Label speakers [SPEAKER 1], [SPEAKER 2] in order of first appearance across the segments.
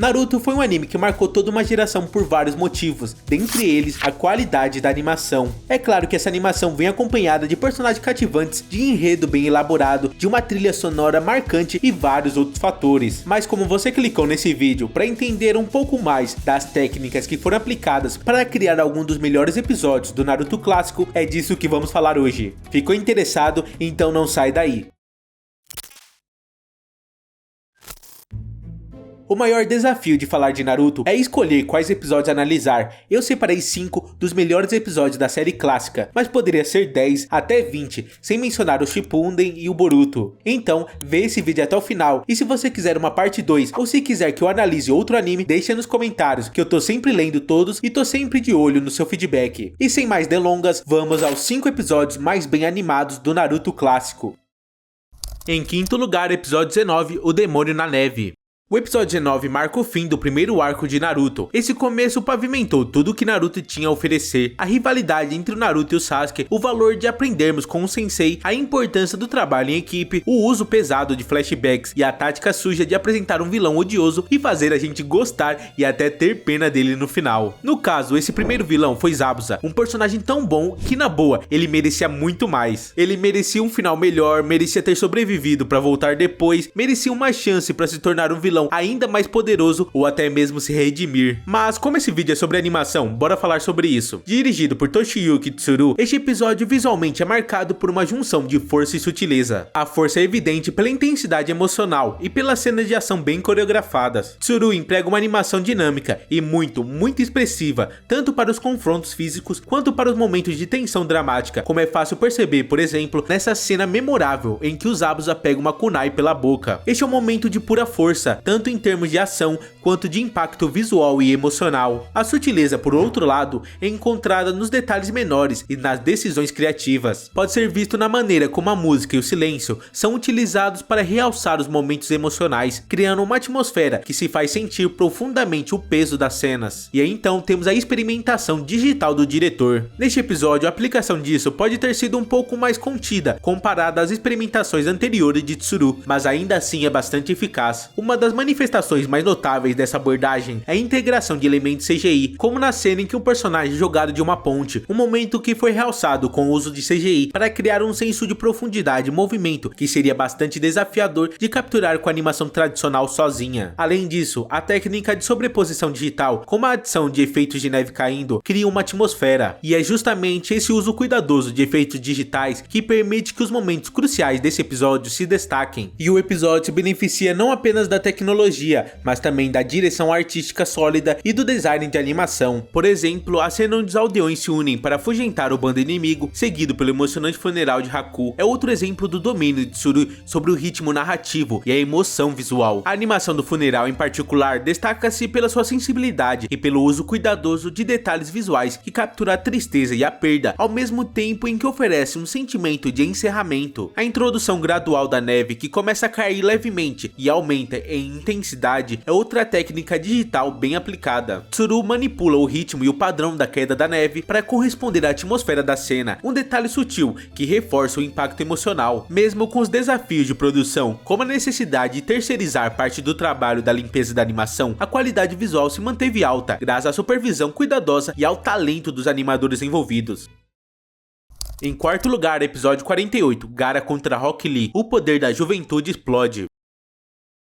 [SPEAKER 1] Naruto foi um anime que marcou toda uma geração por vários motivos, dentre eles a qualidade da animação. É claro que essa animação vem acompanhada de personagens cativantes, de enredo bem elaborado, de uma trilha sonora marcante e vários outros fatores. Mas como você clicou nesse vídeo para entender um pouco mais das técnicas que foram aplicadas para criar algum dos melhores episódios do Naruto clássico, é disso que vamos falar hoje. Ficou interessado? Então não sai daí. O maior desafio de falar de Naruto é escolher quais episódios analisar. Eu separei 5 dos melhores episódios da série clássica, mas poderia ser 10 até 20, sem mencionar o Shippuden e o Boruto. Então, vê esse vídeo até o final, e se você quiser uma parte 2, ou se quiser que eu analise outro anime, deixa nos comentários, que eu tô sempre lendo todos e tô sempre de olho no seu feedback. E sem mais delongas, vamos aos 5 episódios mais bem animados do Naruto clássico. Em quinto lugar, episódio 19, O Demônio na Neve. O episódio 19 marca o fim do primeiro arco de Naruto. Esse começo pavimentou tudo o que Naruto tinha a oferecer, a rivalidade entre o Naruto e o Sasuke, o valor de aprendermos com o sensei, a importância do trabalho em equipe, o uso pesado de flashbacks e a tática suja de apresentar um vilão odioso e fazer a gente gostar e até ter pena dele no final. No caso, esse primeiro vilão foi Zabuza, um personagem tão bom que na boa, ele merecia muito mais. Ele merecia um final melhor, merecia ter sobrevivido para voltar depois, merecia uma chance para se tornar um vilão ainda mais poderoso ou até mesmo se redimir. Mas como esse vídeo é sobre animação, bora falar sobre isso. Dirigido por Toshiyuki Tsuru, este episódio visualmente é marcado por uma junção de força e sutileza. A força é evidente pela intensidade emocional e pelas cenas de ação bem coreografadas. Tsuru emprega uma animação dinâmica e muito expressiva, tanto para os confrontos físicos quanto para os momentos de tensão dramática, como é fácil perceber, por exemplo, nessa cena memorável em que o Zabuza pega uma kunai pela boca. Este é um momento de pura força, tanto em termos de ação quanto de impacto visual e emocional. A sutileza, por outro lado, é encontrada nos detalhes menores e nas decisões criativas. Pode ser visto na maneira como a música e o silêncio são utilizados para realçar os momentos emocionais, criando uma atmosfera que se faz sentir profundamente o peso das cenas. E aí então temos a experimentação digital do diretor. Neste episódio, a aplicação disso pode ter sido um pouco mais contida comparada às experimentações anteriores de Tsuru, mas ainda assim é bastante eficaz. Uma das manifestações mais notáveis dessa abordagem é a integração de elementos CGI, como na cena em que o personagem é jogado de uma ponte, um momento que foi realçado com o uso de CGI para criar um senso de profundidade e movimento que seria bastante desafiador de capturar com a animação tradicional sozinha. Além disso, a técnica de sobreposição digital, como a adição de efeitos de neve caindo, cria uma atmosfera, e é justamente esse uso cuidadoso de efeitos digitais que permite que os momentos cruciais desse episódio se destaquem. E o episódio se beneficia não apenas da tecnologia, mas também da direção artística sólida e do design de animação. Por exemplo, a cena onde os aldeões se unem para afugentar o bando inimigo, seguido pelo emocionante funeral de Haku, é outro exemplo do domínio de Tsuru sobre o ritmo narrativo e a emoção visual. A animação do funeral em particular destaca-se pela sua sensibilidade e pelo uso cuidadoso de detalhes visuais que captura a tristeza e a perda, ao mesmo tempo em que oferece um sentimento de encerramento. A introdução gradual da neve, que começa a cair levemente e aumenta em intensidade, é outra técnica digital bem aplicada. Tsuru manipula o ritmo e o padrão da queda da neve para corresponder à atmosfera da cena, um detalhe sutil que reforça o impacto emocional. Mesmo com os desafios de produção, como a necessidade de terceirizar parte do trabalho da limpeza da animação, a qualidade visual se manteve alta, graças à supervisão cuidadosa e ao talento dos animadores envolvidos. Em quarto lugar, episódio 48, Gaara contra Rock Lee, o poder da juventude explode.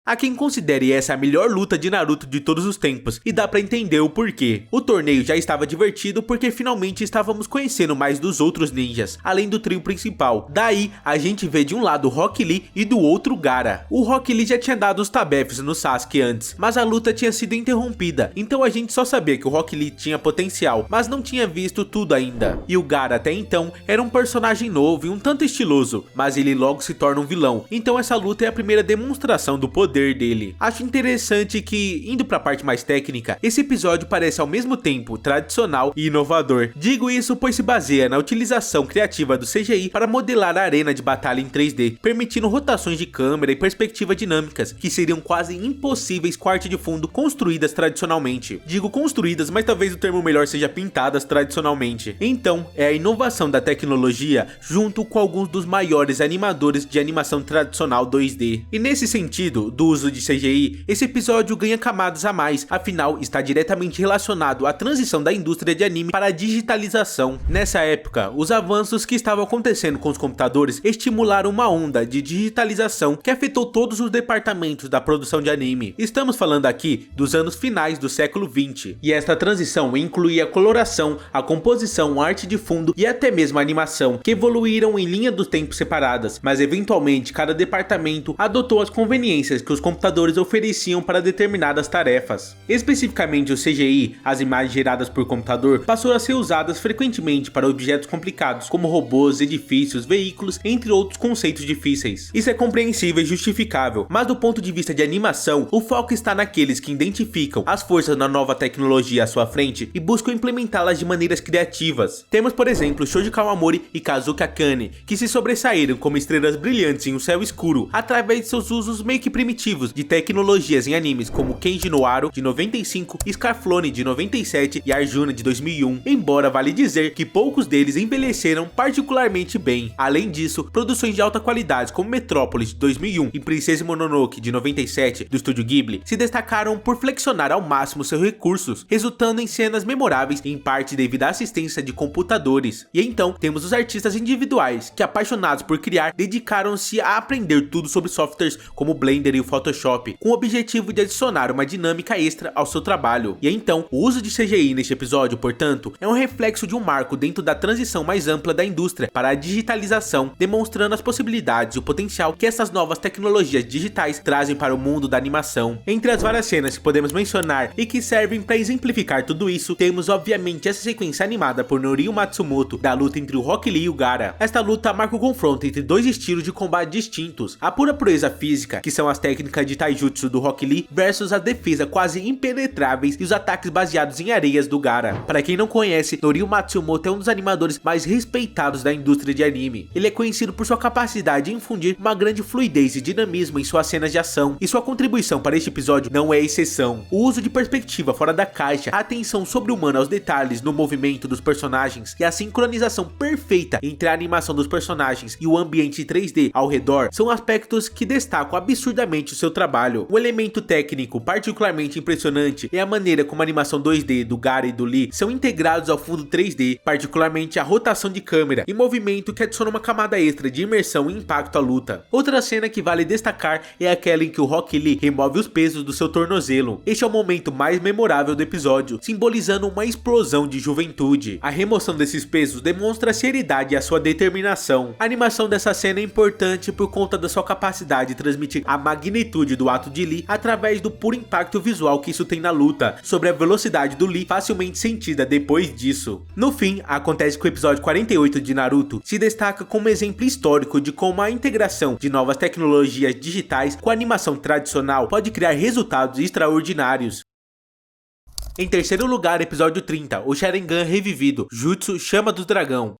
[SPEAKER 1] Há quem considere essa a melhor luta de Naruto de todos os tempos, e dá pra entender o porquê. O torneio já estava divertido porque finalmente estávamos conhecendo mais dos outros ninjas, além do trio principal. Daí, a gente vê de um lado Rock Lee e do outro Gaara. O Rock Lee já tinha dado os tabefes no Sasuke antes, mas a luta tinha sido interrompida, então a gente só sabia que o Rock Lee tinha potencial, mas não tinha visto tudo ainda. E o Gaara até então era um personagem novo e um tanto estiloso, mas ele logo se torna um vilão, então essa luta é a primeira demonstração do poder dele. Acho interessante que, indo pra parte mais técnica, esse episódio parece ao mesmo tempo tradicional e inovador. Digo isso pois se baseia na utilização criativa do CGI para modelar a arena de batalha em 3D, permitindo rotações de câmera e perspectiva dinâmicas, que seriam quase impossíveis com arte de fundo construídas tradicionalmente. Digo construídas, mas talvez o termo melhor seja pintadas tradicionalmente. Então, é a inovação da tecnologia junto com alguns dos maiores animadores de animação tradicional 2D. E nesse sentido, do uso de CGI, esse episódio ganha camadas a mais, afinal está diretamente relacionado à transição da indústria de anime para a digitalização. Nessa época, os avanços que estavam acontecendo com os computadores estimularam uma onda de digitalização que afetou todos os departamentos da produção de anime. Estamos falando aqui dos anos finais do século 20, e esta transição incluía a coloração, a composição, a arte de fundo e até mesmo a animação, que evoluíram em linha do tempo separadas, mas eventualmente cada departamento adotou as conveniências que os computadores ofereciam para determinadas tarefas. Especificamente o CGI, as imagens geradas por computador, passou a ser usadas frequentemente para objetos complicados, como robôs, edifícios, veículos, entre outros conceitos difíceis. Isso é compreensível e justificável, mas do ponto de vista de animação, o foco está naqueles que identificam as forças da nova tecnologia à sua frente e buscam implementá-las de maneiras criativas. Temos, por exemplo, Shoji Kawamori e Kazuki Akane, que se sobressaíram como estrelas brilhantes em um céu escuro através de seus usos meio que primitivos de tecnologias em animes como Kenji no Aro de 95, Scarflone de 97 e Arjuna de 2001, embora vale dizer que poucos deles envelheceram particularmente bem. Além disso, produções de alta qualidade como Metrópolis de 2001 e Princesa Mononoke de 97 do estúdio Ghibli se destacaram por flexionar ao máximo seus recursos, resultando em cenas memoráveis em parte devido à assistência de computadores. E então temos os artistas individuais que, apaixonados por criar, dedicaram-se a aprender tudo sobre softwares como o Blender e o Photoshop, com o objetivo de adicionar uma dinâmica extra ao seu trabalho. E então, o uso de CGI neste episódio, portanto, é um reflexo de um marco dentro da transição mais ampla da indústria para a digitalização, demonstrando as possibilidades e o potencial que essas novas tecnologias digitais trazem para o mundo da animação. Entre as várias cenas que podemos mencionar e que servem para exemplificar tudo isso, temos obviamente essa sequência animada por Norio Matsumoto da luta entre o Rock Lee e o Gaara. Esta luta marca o confronto entre dois estilos de combate distintos, a pura proeza física, que são as técnicas de taijutsu do Rock Lee, versus a defesa quase impenetráveis e os ataques baseados em areias do Gaara. Para quem não conhece, Norio Matsumoto é um dos animadores mais respeitados da indústria de anime. Ele é conhecido por sua capacidade de infundir uma grande fluidez e dinamismo em suas cenas de ação, e sua contribuição para este episódio não é exceção. O uso de perspectiva fora da caixa, a atenção sobre-humana aos detalhes no movimento dos personagens e a sincronização perfeita entre a animação dos personagens e o ambiente 3D ao redor são aspectos que destacam absurdamente o seu trabalho. Um elemento técnico particularmente impressionante é a maneira como a animação 2D do Gaara e do Lee são integrados ao fundo 3D, particularmente a rotação de câmera e movimento que adiciona uma camada extra de imersão e impacto à luta. Outra cena que vale destacar é aquela em que o Rock Lee remove os pesos do seu tornozelo. Este é o momento mais memorável do episódio, simbolizando uma explosão de juventude. A remoção desses pesos demonstra a seriedade e a sua determinação. A animação dessa cena é importante por conta da sua capacidade de transmitir a magnitude do ato de Lee através do puro impacto visual que isso tem na luta, sobre a velocidade do Lee facilmente sentida depois disso. No fim, acontece que o episódio 48 de Naruto se destaca como exemplo histórico de como a integração de novas tecnologias digitais com a animação tradicional pode criar resultados extraordinários. Em terceiro lugar, episódio 30, o Sharingan revivido, Jutsu Chama do Dragão.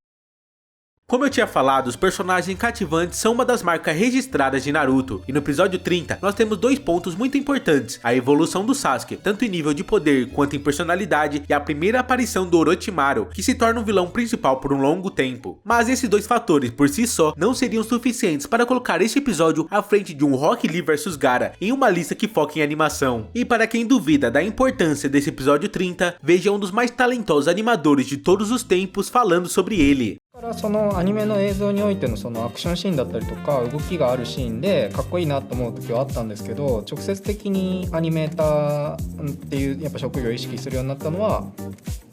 [SPEAKER 1] Como eu tinha falado, os personagens cativantes são uma das marcas registradas de Naruto, e no episódio 30 nós temos dois pontos muito importantes: a evolução do Sasuke, tanto em nível de poder quanto em personalidade, e a primeira aparição do Orochimaru, que se torna o vilão principal por um longo tempo. Mas esses dois fatores por si só não seriam suficientes para colocar este episódio à frente de um Rock Lee vs Gaara em uma lista que foca em animação. E para quem duvida da importância desse episódio 30, veja um dos mais talentosos animadores de todos os tempos falando sobre ele.
[SPEAKER 2] そのアニメの映像においてのそのアクションシーンだったりとか動きがあるシーンでかっこいいなと思う時はあったんですけど、直接的にアニメーターっていうやっぱ職業を意識するようになったのは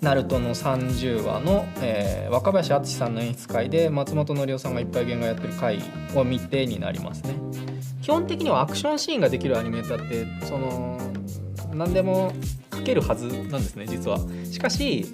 [SPEAKER 2] ナルトの30話の、若林敦さんの演出会で松本紀生さんがいっぱい原画やってる回を見てになりますね。基本的にはアクションシーンができるアニメーターってその何でも書けるはずなんですね、実は。しかし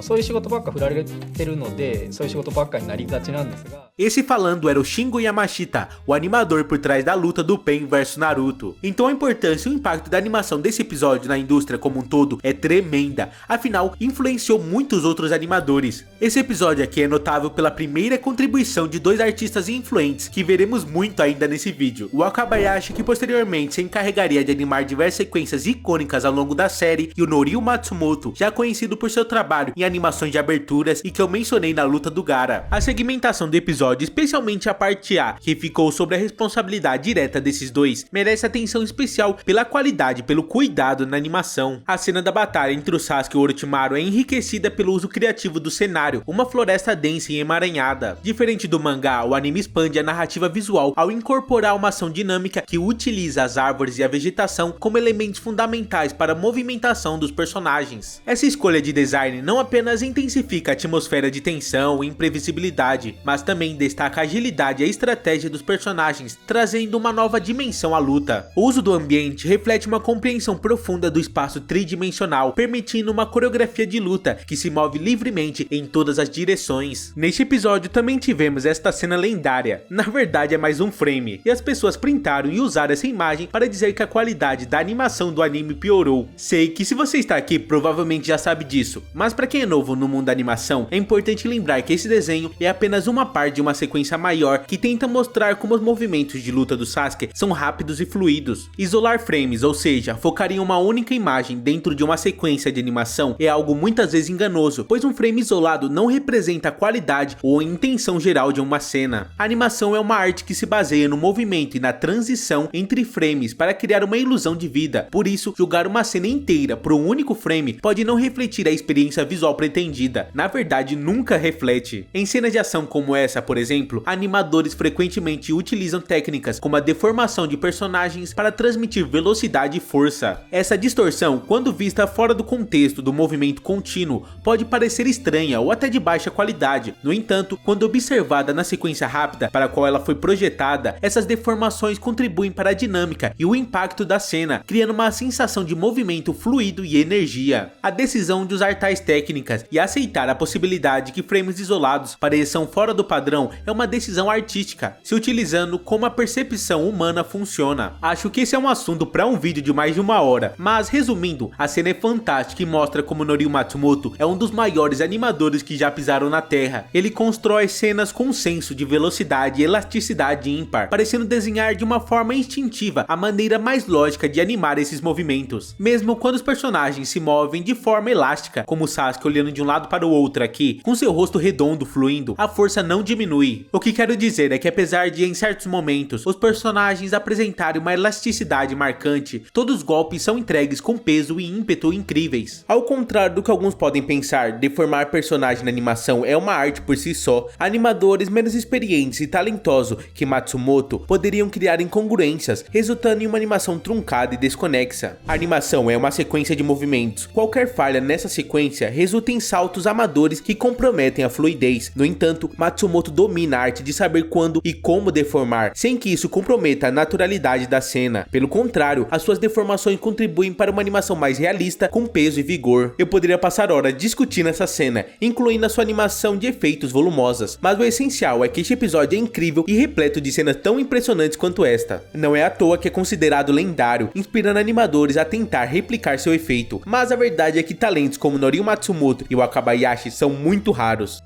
[SPEAKER 2] そういう仕事ばっか振られてるので、そういう仕事ばっかになりがちなんですが。
[SPEAKER 1] Esse falando era o Shingo Yamashita, o animador por trás da luta do Pain vs Naruto. Então a importância e o impacto da animação desse episódio na indústria como um todo é tremenda, afinal influenciou muitos outros animadores. Esse episódio aqui é notável pela primeira contribuição de dois artistas influentes que veremos muito ainda nesse vídeo. O Wakabayashi, que posteriormente se encarregaria de animar diversas sequências icônicas ao longo da série, série e o Norio Matsumoto, já conhecido por seu trabalho em animações de aberturas e que eu mencionei na luta do Gaara. A segmentação do episódio, especialmente a parte A, que ficou sobre a responsabilidade direta desses dois, merece atenção especial pela qualidade e pelo cuidado na animação. A cena da batalha entre o Sasuke e o Orochimaru é enriquecida pelo uso criativo do cenário, uma floresta densa e emaranhada. Diferente do mangá, o anime expande a narrativa visual ao incorporar uma ação dinâmica que utiliza as árvores e a vegetação como elementos fundamentais para a movimentação dos personagens. Essa escolha de design não apenas intensifica a atmosfera de tensão e imprevisibilidade, mas também destaca a agilidade e a estratégia dos personagens, trazendo uma nova dimensão à luta. O uso do ambiente reflete uma compreensão profunda do espaço tridimensional, permitindo uma coreografia de luta que se move livremente em todas as direções. Neste episódio também tivemos esta cena lendária, na verdade é mais um frame, e as pessoas printaram e usaram essa imagem para dizer que a qualidade da animação do anime piorou. Sei que se você está aqui provavelmente já sabe disso, mas para quem é novo no mundo da animação, é importante lembrar que esse desenho é apenas uma parte de uma sequência maior que tenta mostrar como os movimentos de luta do Sasuke são rápidos e fluidos. Isolar frames, ou seja, focar em uma única imagem dentro de uma sequência de animação é algo muitas vezes enganoso, pois um frame isolado não representa a qualidade ou a intenção geral de uma cena. A animação é uma arte que se baseia no movimento e na transição entre frames para criar uma ilusão de vida. Por isso, jogar uma cena inteira por um único frame pode não refletir a experiência visual pretendida. Na verdade, nunca reflete. Em cenas de ação como essa, por exemplo, animadores frequentemente utilizam técnicas como a deformação de personagens para transmitir velocidade e força. Essa distorção, quando vista fora do contexto do movimento contínuo, pode parecer estranha ou até de baixa qualidade. No entanto, quando observada na sequência rápida para a qual ela foi projetada, essas deformações contribuem para a dinâmica e o impacto da cena, criando uma sensação de movimento fluido e energia. A decisão de usar tais técnicas e aceitar a possibilidade que frames isolados pareçam fora do padrão é uma decisão artística, se utilizando como a percepção humana funciona. Acho que esse é um assunto para um vídeo de mais de 1 hora, mas resumindo, a cena é fantástica e mostra como Norio Matsumoto é um dos maiores animadores que já pisaram na terra. Ele constrói cenas com um senso de velocidade e elasticidade ímpar, parecendo desenhar de uma forma instintiva a maneira mais lógica de animar esses movimentos. Mesmo quando os personagens se movem de forma elástica, como o Sasuke olhando de um lado para o outro aqui, com seu rosto redondo fluindo, a força não diminui. O que quero dizer é que apesar de em certos momentos os personagens apresentarem uma elasticidade marcante, todos os golpes são entregues com peso e ímpeto incríveis. Ao contrário do que alguns podem pensar, deformar personagem na animação é uma arte por si só, animadores menos experientes e talentosos que Matsumoto poderiam criar incongruências, resultando em uma animação truncada e desconexa. A animação é uma sequência de movimentos. Qualquer falha nessa sequência resulta em saltos amadores que comprometem a fluidez. No entanto, Matsumoto domina a arte de saber quando e como deformar, sem que isso comprometa a naturalidade da cena. Pelo contrário, as suas deformações contribuem para uma animação mais realista, com peso e vigor. Eu poderia passar horas discutindo essa cena, incluindo a sua animação de efeitos volumosas, mas o essencial é que este episódio é incrível e repleto de cenas tão impressionantes quanto esta. Não é à toa que é considerado lendário, inspirando animadores a tentar replicar seu efeito, mas a verdade é que talentos como Norio Matsumoto e Wakabayashi são muito raros.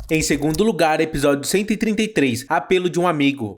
[SPEAKER 1] Em segundo lugar, episódio 133, Apelo de um Amigo.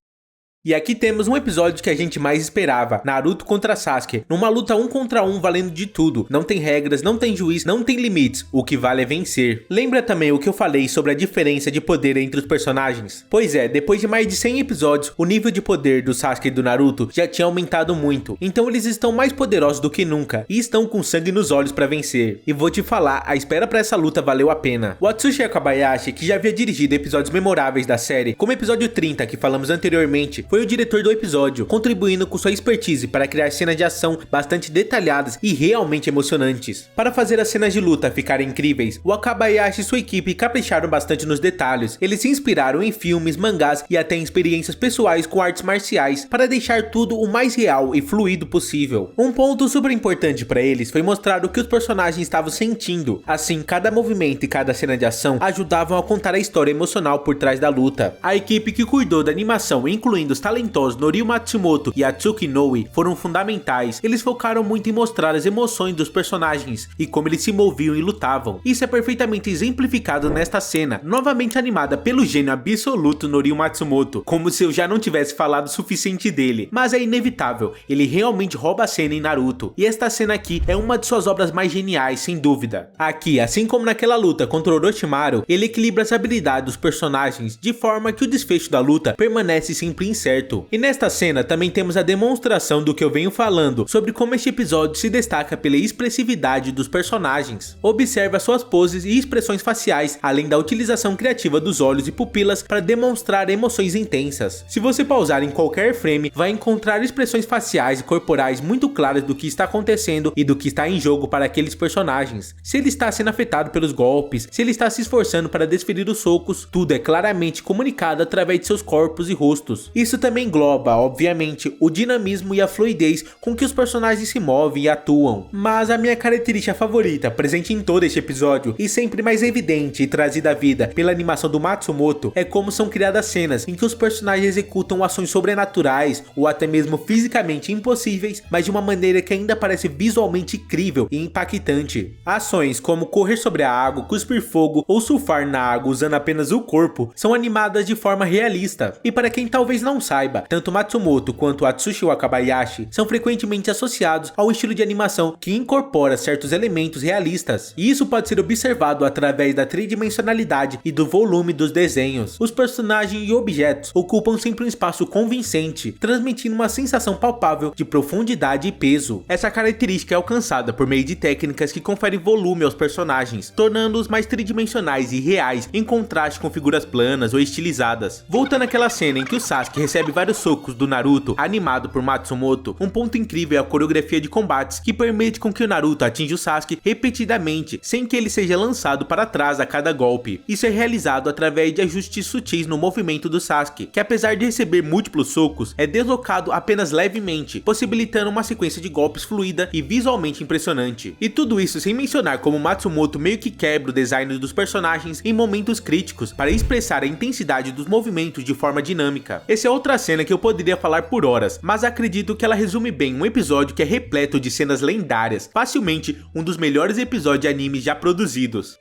[SPEAKER 1] E aqui temos um episódio que a gente mais esperava, Naruto contra Sasuke, numa luta 1 contra 1 valendo de tudo, não tem regras, não tem juiz, não tem limites, o que vale é vencer. Lembra também o que eu falei sobre a diferença de poder entre os personagens? Pois é, depois de mais de 100 episódios, o nível de poder do Sasuke e do Naruto já tinha aumentado muito, então eles estão mais poderosos do que nunca, e estão com sangue nos olhos pra vencer. E vou te falar, a espera pra essa luta valeu a pena. O Atsushi Wakabayashi, que já havia dirigido episódios memoráveis da série, como o episódio 30 que falamos anteriormente, foi o diretor do episódio, contribuindo com sua expertise para criar cenas de ação bastante detalhadas e realmente emocionantes. Para fazer as cenas de luta ficarem incríveis, o Wakabayashi e sua equipe capricharam bastante nos detalhes. Eles se inspiraram em filmes, mangás e até em experiências pessoais com artes marciais para deixar tudo o mais real e fluido possível. Um ponto super importante para eles foi mostrar o que os personagens estavam sentindo. Assim, cada movimento e cada cena de ação ajudavam a contar a história emocional por trás da luta. A equipe que cuidou da animação, incluindo os talentosos Norio Matsumoto e Atsuki Inoue foram fundamentais. Eles focaram muito em mostrar as emoções dos personagens e como eles se moviam e lutavam. Isso é perfeitamente exemplificado nesta cena, novamente animada pelo gênio absoluto Norio Matsumoto, como se eu já não tivesse falado o suficiente dele. Mas é inevitável, ele realmente rouba a cena em Naruto, e esta cena aqui é uma de suas obras mais geniais, sem dúvida. Aqui, assim como naquela luta contra Orochimaru, ele equilibra as habilidades dos personagens de forma que o desfecho da luta permanece sempre incerto. E nesta cena também temos a demonstração do que eu venho falando sobre como este episódio se destaca pela expressividade dos personagens. Observe as suas poses e expressões faciais, além da utilização criativa dos olhos e pupilas para demonstrar emoções intensas. Se você pausar em qualquer frame, vai encontrar expressões faciais e corporais muito claras do que está acontecendo e do que está em jogo para aqueles personagens. Se ele está sendo afetado pelos golpes, se ele está se esforçando para desferir os socos, tudo é claramente comunicado através de seus corpos e rostos. Isso também engloba, obviamente, o dinamismo e a fluidez com que os personagens se movem e atuam. Mas a minha característica favorita, presente em todo este episódio e sempre mais evidente e trazida à vida pela animação do Matsumoto, é como são criadas cenas em que os personagens executam ações sobrenaturais ou até mesmo fisicamente impossíveis, mas de uma maneira que ainda parece visualmente incrível e impactante. Ações como correr sobre a água, cuspir fogo ou surfar na água usando apenas o corpo são animadas de forma realista. E para quem talvez não saiba, tanto Matsumoto quanto Atsushi Wakabayashi são frequentemente associados ao estilo de animação que incorpora certos elementos realistas, e isso pode ser observado através da tridimensionalidade e do volume dos desenhos. Os personagens e objetos ocupam sempre um espaço convincente, transmitindo uma sensação palpável de profundidade e peso. Essa característica é alcançada por meio de técnicas que conferem volume aos personagens, tornando-os mais tridimensionais e reais em contraste com figuras planas ou estilizadas. Voltando àquela cena em que o Sasuke recebe vários socos do Naruto, animado por Matsumoto, um ponto incrível é a coreografia de combates que permite com que o Naruto atinja o Sasuke repetidamente, sem que ele seja lançado para trás a cada golpe. Isso é realizado através de ajustes sutis no movimento do Sasuke, que apesar de receber múltiplos socos, é deslocado apenas levemente, possibilitando uma sequência de golpes fluida e visualmente impressionante. E tudo isso sem mencionar como Matsumoto meio que quebra o design dos personagens em momentos críticos para expressar a intensidade dos movimentos de forma dinâmica. Essa é outra cena que eu poderia falar por horas, mas acredito que ela resume bem um episódio que é repleto de cenas lendárias, facilmente um dos melhores episódios de anime já produzidos.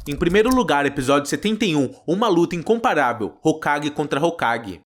[SPEAKER 1] Em primeiro lugar, episódio 71, uma luta incomparável, Hokage contra Hokage.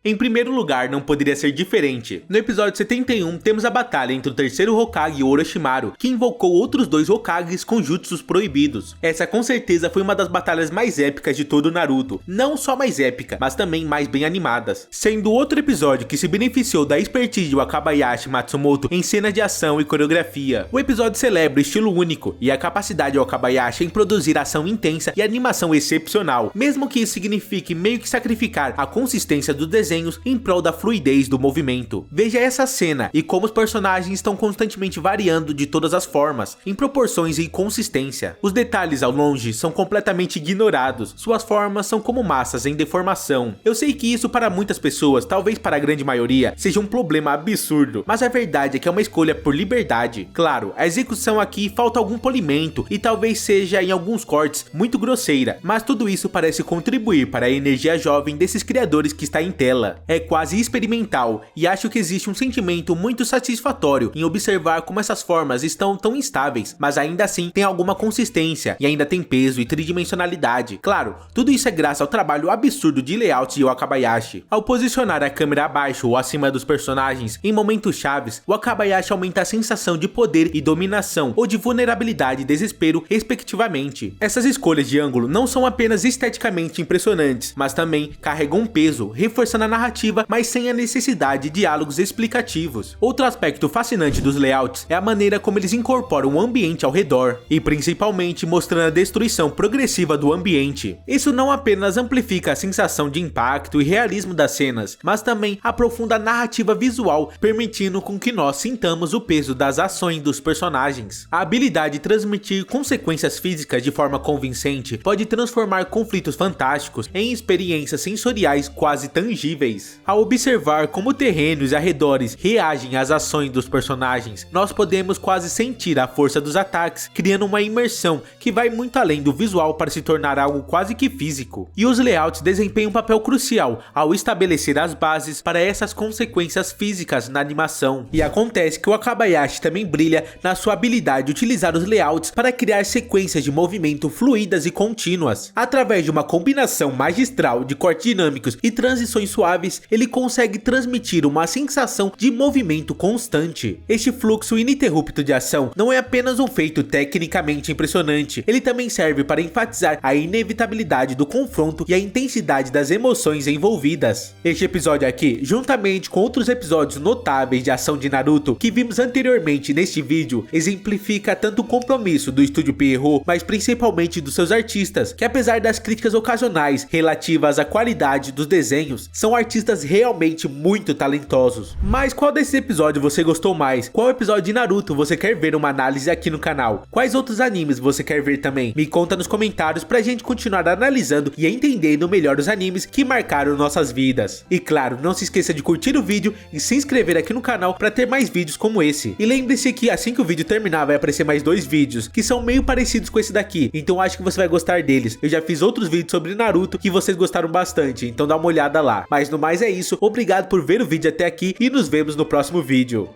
[SPEAKER 1] Em primeiro lugar, não poderia ser diferente. No episódio 71, temos a batalha entre o terceiro Hokage Orochimaru, que invocou outros dois Hokages com jutsus proibidos. Essa com certeza foi uma das batalhas mais épicas de todo o Naruto. Não só mais épica, mas também mais bem animadas. Sendo outro episódio que se beneficiou da expertise de Wakabayashi Matsumoto em cenas de ação e coreografia. O episódio celebra o estilo único e a capacidade de Wakabayashi em produzir ação intensa e animação excepcional, mesmo que isso signifique meio que sacrificar a consistência do desenho em prol da fluidez do movimento. Veja essa cena e como os personagens estão constantemente variando de todas as formas, em proporções e consistência. Os detalhes ao longe são completamente ignorados, suas formas são como massas em deformação. Eu sei que isso para muitas pessoas, talvez para a grande maioria, seja um problema absurdo, mas a verdade é que é uma escolha por liberdade. Claro, a execução aqui falta algum polimento e talvez seja em alguns cortes muito grosseira, mas tudo isso parece contribuir para a energia jovem desses criadores que está em tela. É quase experimental e acho que existe um sentimento muito satisfatório em observar como essas formas estão tão instáveis, mas ainda assim tem alguma consistência e ainda tem peso e tridimensionalidade. Claro, tudo isso é graças ao trabalho absurdo de layout de Wakabayashi. Ao posicionar a câmera abaixo ou acima dos personagens em momentos chaves, Wakabayashi aumenta a sensação de poder e dominação ou de vulnerabilidade e desespero respectivamente. Essas escolhas de ângulo não são apenas esteticamente impressionantes, mas também carregam um peso, reforçando a narrativa, mas sem a necessidade de diálogos explicativos. Outro aspecto fascinante dos layouts é a maneira como eles incorporam o ambiente ao redor, e principalmente mostrando a destruição progressiva do ambiente. Isso não apenas amplifica a sensação de impacto e realismo das cenas, mas também aprofunda a narrativa visual, permitindo com que nós sintamos o peso das ações dos personagens. A habilidade de transmitir consequências físicas de forma convincente pode transformar conflitos fantásticos em experiências sensoriais quase tangíveis. incríveis. Ao observar como terrenos e arredores reagem às ações dos personagens, nós podemos quase sentir a força dos ataques, criando uma imersão que vai muito além do visual para se tornar algo quase que físico. E os layouts desempenham um papel crucial ao estabelecer as bases para essas consequências físicas na animação. E acontece que o Wakabayashi também brilha na sua habilidade de utilizar os layouts para criar sequências de movimento fluídas e contínuas. Através de uma combinação magistral de cortes dinâmicos e transições suaves, ele consegue transmitir uma sensação de movimento constante. Este fluxo ininterrupto de ação não é apenas um feito tecnicamente impressionante, ele também serve para enfatizar a inevitabilidade do confronto e a intensidade das emoções envolvidas. Este episódio aqui, juntamente com outros episódios notáveis de ação de Naruto que vimos anteriormente neste vídeo, exemplifica tanto o compromisso do estúdio Pierrot, mas principalmente dos seus artistas, que apesar das críticas ocasionais relativas à qualidade dos desenhos, são artistas realmente muito talentosos. Mas qual desses episódios você gostou mais? Qual episódio de Naruto você quer ver uma análise aqui no canal? Quais outros animes você quer ver também? Me conta nos comentários pra gente continuar analisando e entendendo melhor os animes que marcaram nossas vidas. E claro, não se esqueça de curtir o vídeo e se inscrever aqui no canal para ter mais vídeos como esse. E lembre-se que assim que o vídeo terminar vai aparecer mais 2 vídeos que são meio parecidos com esse daqui, então acho que você vai gostar deles. Eu já fiz outros vídeos sobre Naruto que vocês gostaram bastante, então dá uma olhada lá. Mas no mais é isso, obrigado por ver o vídeo até aqui e nos vemos no próximo vídeo.